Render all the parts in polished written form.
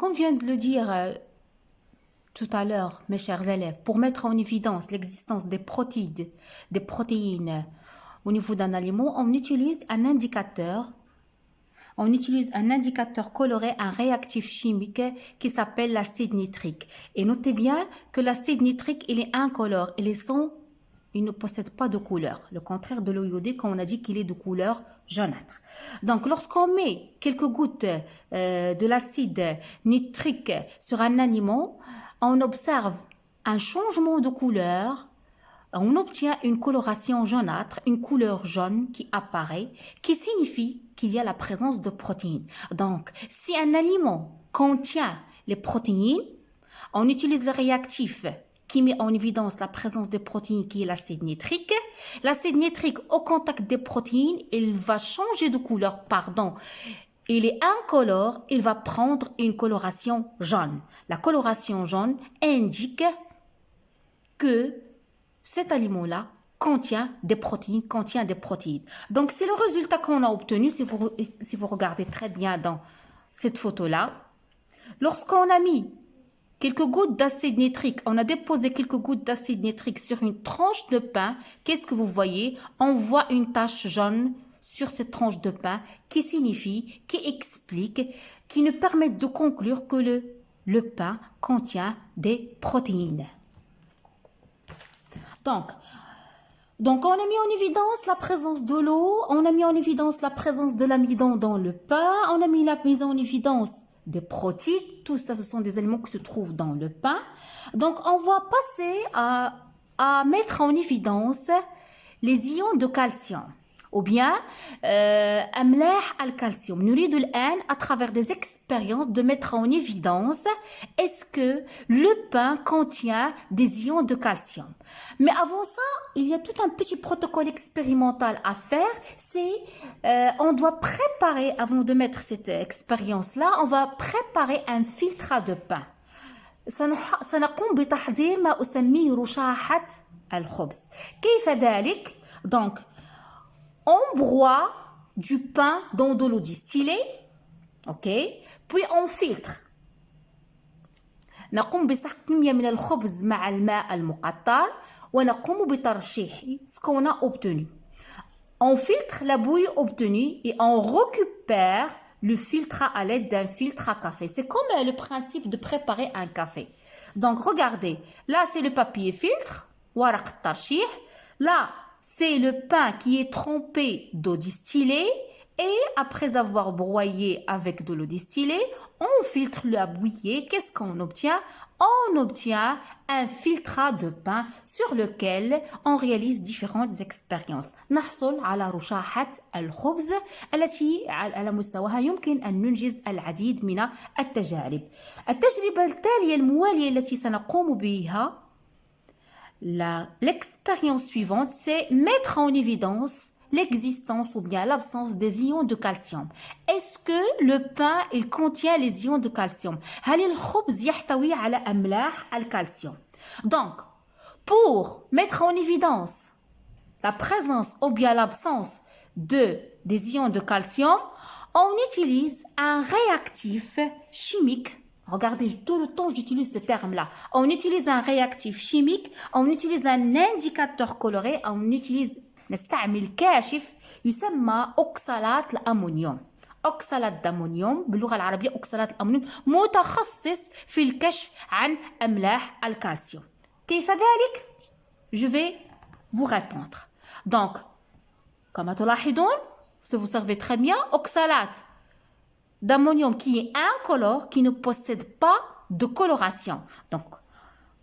comme on vient de le dire tout à l'heure, mes chers élèves, pour mettre en évidence l'existence des protéines au niveau d'un aliment, on utilise un indicateur. On utilise un indicateur coloré, un réactif chimique qui s'appelle l'acide nitrique. Et notez bien que l'acide nitrique, il est incolore. Il ne possède pas de couleur. Le contraire de l'eau iodée, quand on a dit qu'il est de couleur jaunâtre. Donc, lorsqu'on met quelques gouttes de l'acide nitrique sur un aliment, on observe un changement de couleur. On obtient une coloration jaunâtre, une couleur jaune qui apparaît, qui signifie qu'il y a la présence de protéines. Donc, si un aliment contient les protéines, on utilise le réactif qui met en évidence la présence des protéines qui est l'acide nitrique. L'acide nitrique, au contact des protéines, il va changer de couleur, il est incolore, il va prendre une coloration jaune. La coloration jaune indique que cet aliment-là contient des protéines. Donc, c'est le résultat qu'on a obtenu si vous regardez très bien dans cette photo-là. Lorsqu'on a mis quelques gouttes d'acide nitrique, on a déposé quelques gouttes d'acide nitrique sur une tranche de pain, qu'est-ce que vous voyez? On voit une tache jaune sur cette tranche de pain qui explique, qui nous permet de conclure que le pain contient des protéines. Donc, on a mis en évidence la présence de l'eau, on a mis en évidence la présence de l'amidon dans le pain, on a mis la mise en évidence des protéines, tout ça, ce sont des éléments qui se trouvent dans le pain. Donc, on va passer à mettre en évidence les ions de calcium. Ou bien, أملاح الكالسيوم. نريد الآن, à travers des expériences, de mettre en évidence est-ce que le pain contient des ions de calcium. Mais avant ça, il y a tout un petit protocole expérimental à faire. On doit préparer, avant de mettre cette expérience-là, on va préparer un filtre de pain. سنقوم بتحضير ما أسميه رشاحة الخبز. كيف ذلك؟ Donc, on broie du pain dans de l'eau distillée, ok? Puis on filtre. نقوم بسحق كمية من الخبز مع الماء المقطر ونقوم بترشيحه ce qu'on a obtenu. On filtre la bouillie obtenue et on récupère le filtre à l'aide d'un filtre à café. C'est comme le principe de préparer un café. Donc regardez, là c'est le papier filtre, ورق الترشيح. Là, c'est le pain qui est trempé d'eau distillée et après avoir broyé avec de l'eau distillée, on filtre la bouillie. Qu'est-ce qu'on obtient? On obtient un filtrat de pain sur lequel on réalise différentes expériences. نحصل على رشاحة الخبز التي على مستواها يمكن أن ننجز العديد من التجارب. التجربة التالية الموالية التي سنقوم بها l'expérience suivante, c'est mettre en évidence l'existence ou bien l'absence des ions de calcium. Est-ce que le pain, il contient les ions de calcium? هل الخبز يحتوي على أملاح الكالسيوم? Donc, pour mettre en évidence la présence ou bien l'absence des ions de calcium, on utilise un réactif chimique. Regardez, tout le temps j'utilise ce terme-là. On utilise un réactif chimique, on utilise un indicateur coloré, on utilise نستعمل كاشف يسمى أوكسالات الأمونيوم. أوكسالات الأمونيوم باللغة العربية أوكسالات الأمونيوم متخصص في الكشف عن أملاح الكالسيوم. كيف ذلك؟ Je vais vous répondre. Donc, كما تلاحظون, si vous savez très bien, oxalate d'ammonium qui est incolore, qui ne possède pas de coloration. Donc,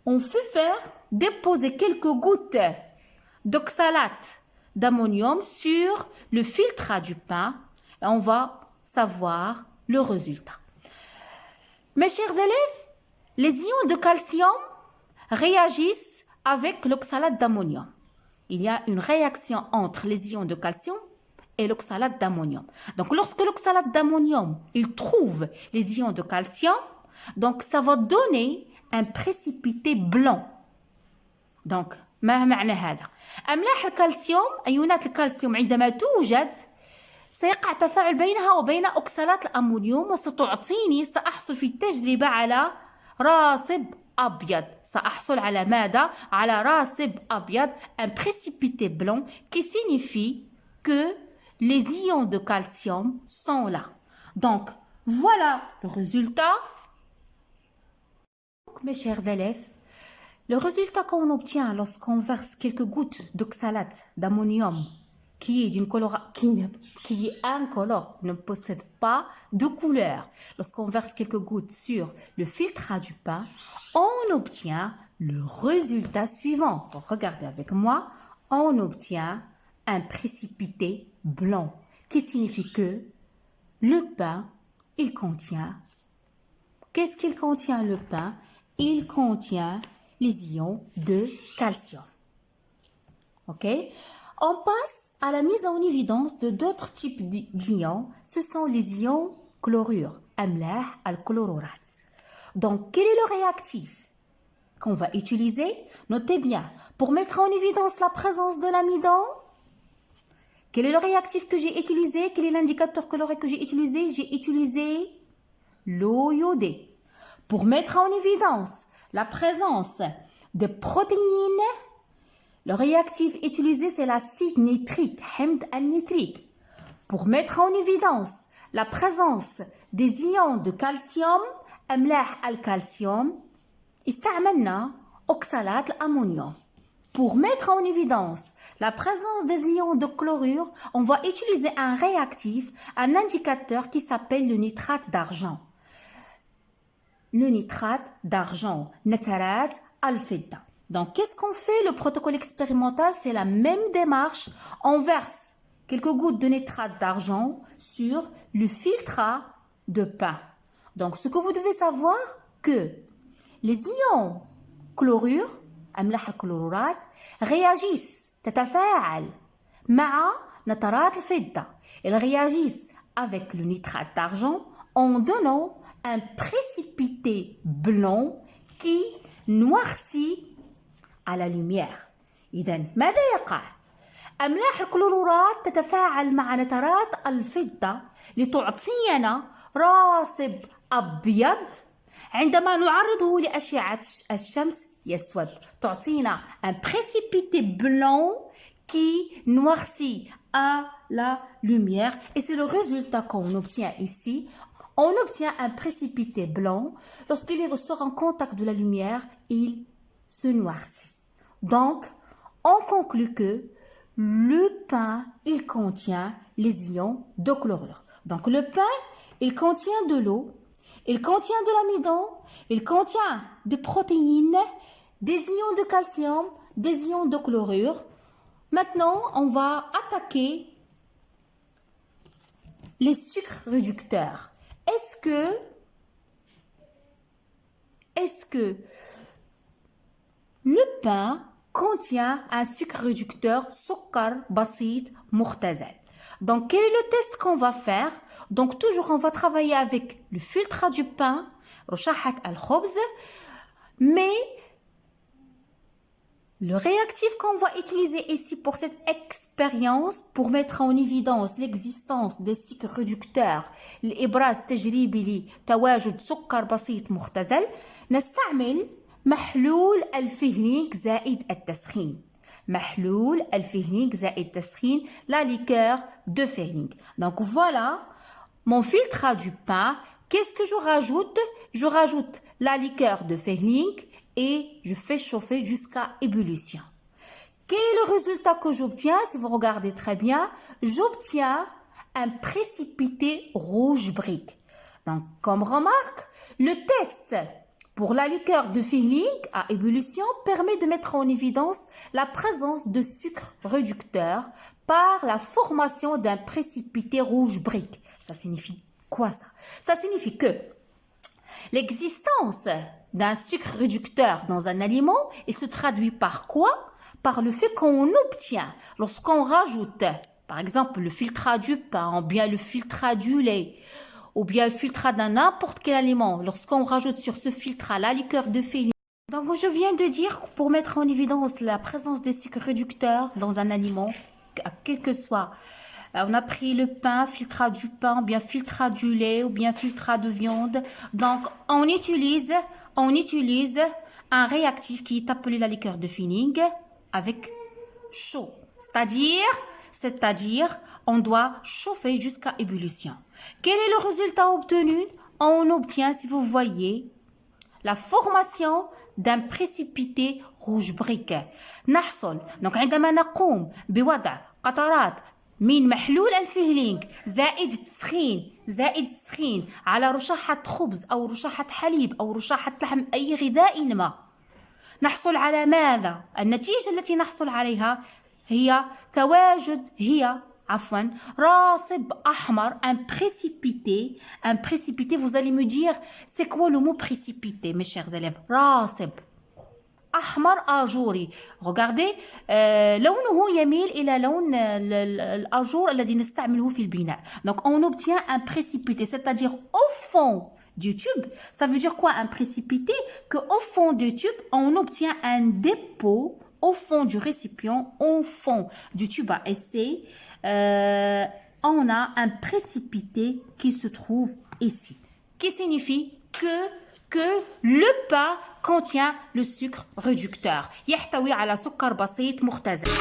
on fait déposer quelques gouttes d'oxalate d'ammonium sur le filtre du pain et on va savoir le résultat. Mes chers élèves, les ions de calcium réagissent avec l'oxalate d'ammonium. Il y a une réaction entre les ions de calcium et l'oxalate d'ammonium. Donc, lorsque l'oxalate d'ammonium, il trouve les ions de calcium, donc ça va donner un précipité blanc. Donc, ما معنى هذا؟ أملاح الكالسيوم، أيونات الكالسيوم عندما توجد سيقع تفاعل بينها وبين أكسالات الأمونيوم وستعطيني سأحصل في التجربة على راسب أبيض. سأحصل على ماذا؟ على راسب أبيض un précipité blanc qui signifie que les ions de calcium sont là. Donc, voilà le résultat. Donc, mes chers élèves, le résultat qu'on obtient lorsqu'on verse quelques gouttes d'oxalate d'ammonium qui est incolore, ne possède pas de couleur. Lorsqu'on verse quelques gouttes sur le filtrat du pain, on obtient le résultat suivant. Regardez avec moi, on obtient un précipité blanc qui signifie que le pain, il contient... Qu'est-ce qu'il contient le pain? Il contient les ions de calcium. Ok? On passe à la mise en évidence de d'autres types d'ions. Ce sont les ions chlorure, amlah al-chlorurat. Donc, quel est le réactif qu'on va utiliser? Notez bien, pour mettre en évidence la présence de l'amidon, quel est le réactif que j'ai utilisé? Quel est l'indicateur coloré que j'ai utilisé? J'ai utilisé l'eau iodée. Pour mettre en évidence la présence de protéines, le réactif utilisé, c'est l'acide nitrique, hamd al-nitrique. Pour mettre en évidence la présence des ions de calcium, amlah al-calcium, استعملنا oxalate l'ammonium. Pour mettre en évidence la présence des ions de chlorure, on va utiliser un réactif, un indicateur qui s'appelle le nitrate d'argent. Le nitrate d'argent, natarat al-fidda. Donc, qu'est-ce qu'on fait? Le protocole expérimental, c'est la même démarche. On verse quelques gouttes de nitrate d'argent sur le filtrat de pain. Donc, ce que vous devez savoir, que les ions chlorure, أملاح الكلورات, réagissent, تتفاعل مع نترات الفضة. Elles réagissent avec le nitrate d'argent en donnant un précipité blanc qui noircit à la lumière. إذن ماذا يقع؟ أملاح الكلورات تتفاعل مع نترات الفضة لتعطينا راسب أبيض عندما نعرضه لأشعة الشمس يسود. تعطينا un précipité blanc qui noircit à la lumière. Et c'est le résultat qu'on obtient ici. On obtient un précipité blanc. Lorsqu'il sort en contact de la lumière, il se noircit. Donc, on conclut que le pain, il contient les ions de chlorure. Donc, le pain, il contient de l'eau, il contient de l'amidon, il contient des protéines, des ions de calcium, des ions de chlorure. Maintenant, on va attaquer les sucres réducteurs. Est-ce que le pain contient un sucre réducteur sukkar basit mukhtazel? Donc, quel est le test qu'on va faire? Donc, toujours, on va travailler avec le filtrat du pain, rushahat al-khubz, mais le réactif qu'on va utiliser ici pour cette expérience, pour mettre en évidence l'existence des sucres réducteurs, الإبراز التجريبي لتواجد سكر بسيط مختزل, نستعمل محلول الفهلينك زائد التسخين. محلول الفهلينك زائد التسخين, la liqueur de Fehling. Donc voilà mon filtrat du pain. Qu'est-ce que je rajoute? Je rajoute la liqueur de Fehling et je fais chauffer jusqu'à ébullition. Quel est le résultat que j'obtiens? Si vous regardez très bien, j'obtiens un précipité rouge brique. Donc, comme remarque, le test pour la liqueur de Fehling à ébullition permet de mettre en évidence la présence de sucre réducteur par la formation d'un précipité rouge brique. Ça signifie quoi ça? Ça signifie que l'existence d'un sucre réducteur dans un aliment, il se traduit par quoi? Par le fait qu'on obtient, lorsqu'on rajoute, par exemple, le filtrat du pain, ou bien le filtrat du lait, ou bien le filtrat d'un n'importe quel aliment, lorsqu'on rajoute sur ce filtrat la liqueur de Fehling. Donc, je viens de dire, pour mettre en évidence la présence des sucres réducteurs dans un aliment, quel que soit On a pris le pain, filtrat du pain, ou bien filtrat du lait, ou bien filtrat de viande. Donc, on utilise un réactif qui est appelé la liqueur de Finning avec chaud. C'est-à-dire, on doit chauffer jusqu'à ébullition. Quel est le résultat obtenu? On obtient, si vous voyez, la formation d'un précipité rouge brique. نحصل donc عندما نقوم بوضع قطرات من محلول الفيهلينغ زائد التسخين على رشاحة خبز أو رشاحة حليب أو رشاحة لحم أي غذاء ما نحصل على ماذا؟ النتيجة التي نحصل عليها هي راصب أحمر un précipité vous allez me dire c'est quoi le mot précipité mes chers élèves راصب أحمر أجوري regardez لونه يميل إلى لون الأجور الذي نستعمله في البناء donc on obtient un précipité c'est-à-dire au fond du tube. Ça veut dire quoi un précipité? Qu'au fond du tube, on obtient un dépôt au fond du récipient, au fond du tube à essai. On a un précipité qui se trouve ici. Qui signifie que le pain contient le sucre réducteur. يحتوي على سكر بسيط مختزل.